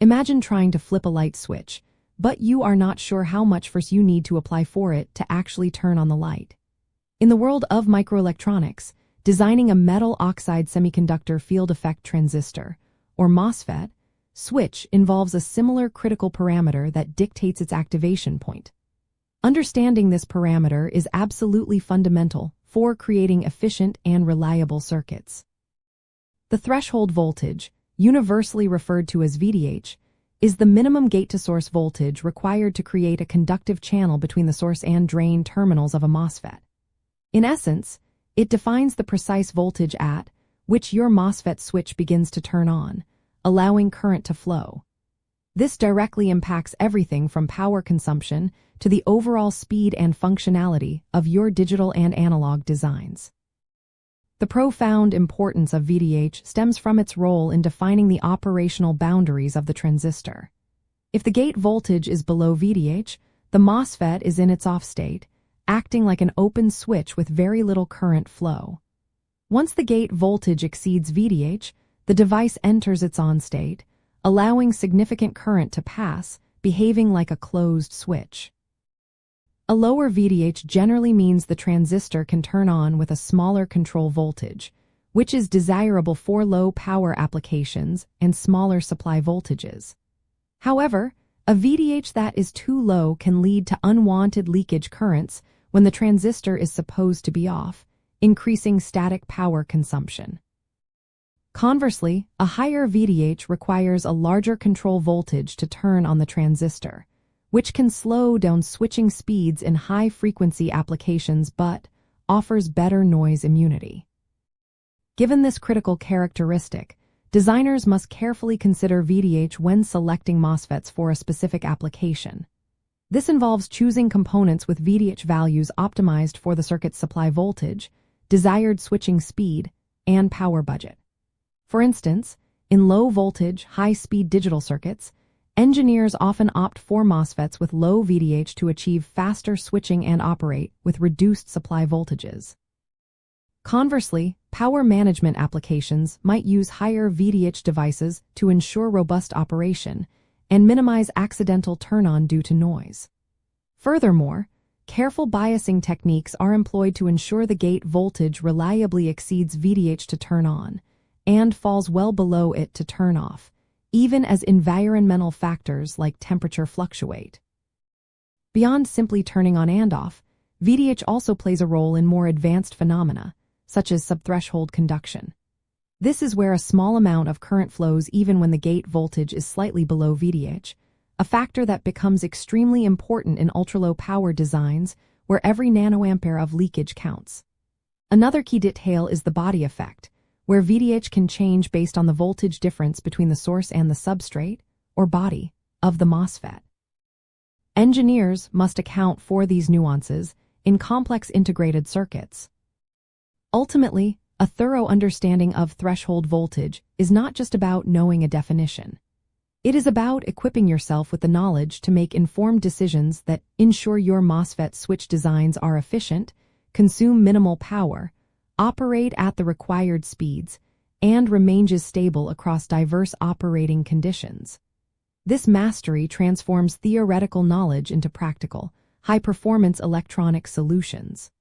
Imagine trying to flip a light switch, but you are not sure how much force you need to apply for it to actually turn on the light. In the world of microelectronics, designing a metal oxide semiconductor field effect transistor, or MOSFET, switch involves a similar critical parameter that dictates its activation point. Understanding this parameter is absolutely fundamental for creating efficient and reliable circuits. The threshold voltage, universally referred to as VDH, is the minimum gate-to-source voltage required to create a conductive channel between the source and drain terminals of a MOSFET. In essence, it defines the precise voltage at which your MOSFET switch begins to turn on, allowing current to flow. This directly impacts everything from power consumption to the overall speed and functionality of your digital and analog designs. The profound importance of VDH stems from its role in defining the operational boundaries of the transistor. If the gate voltage is below VDH, the MOSFET is in its off state, acting like an open switch with very little current flow. Once the gate voltage exceeds VDH, the device enters its on state, allowing significant current to pass, behaving like a closed switch. A lower VDH generally means the transistor can turn on with a smaller control voltage, which is desirable for low-power applications and smaller supply voltages. However, a VDH that is too low can lead to unwanted leakage currents when the transistor is supposed to be off, increasing static power consumption. Conversely, a higher VDH requires a larger control voltage to turn on the transistor, which can slow down switching speeds in high-frequency applications but offers better noise immunity. Given this critical characteristic, designers must carefully consider VDH when selecting MOSFETs for a specific application. This involves choosing components with VDH values optimized for the circuit's supply voltage, desired switching speed, and power budget. For instance, in low-voltage, high-speed digital circuits, engineers often opt for MOSFETs with low VDH to achieve faster switching and operate with reduced supply voltages. Conversely, power management applications might use higher VDH devices to ensure robust operation and minimize accidental turn-on due to noise. Furthermore, careful biasing techniques are employed to ensure the gate voltage reliably exceeds VDH to turn on and falls well below it to turn off, even as environmental factors like temperature fluctuate. Beyond simply turning on and off, VDH also plays a role in more advanced phenomena, such as subthreshold conduction. This is where a small amount of current flows even when the gate voltage is slightly below VDH, a factor that becomes extremely important in ultra-low power designs where every nanoampere of leakage counts. Another key detail is the body effect, where VDH can change based on the voltage difference between the source and the substrate, or body, of the MOSFET. Engineers must account for these nuances in complex integrated circuits. Ultimately, a thorough understanding of threshold voltage is not just about knowing a definition. It is about equipping yourself with the knowledge to make informed decisions that ensure your MOSFET switch designs are efficient, consume minimal power, operate at the required speeds, and remains stable across diverse operating conditions. This mastery transforms theoretical knowledge into practical, high-performance electronic solutions.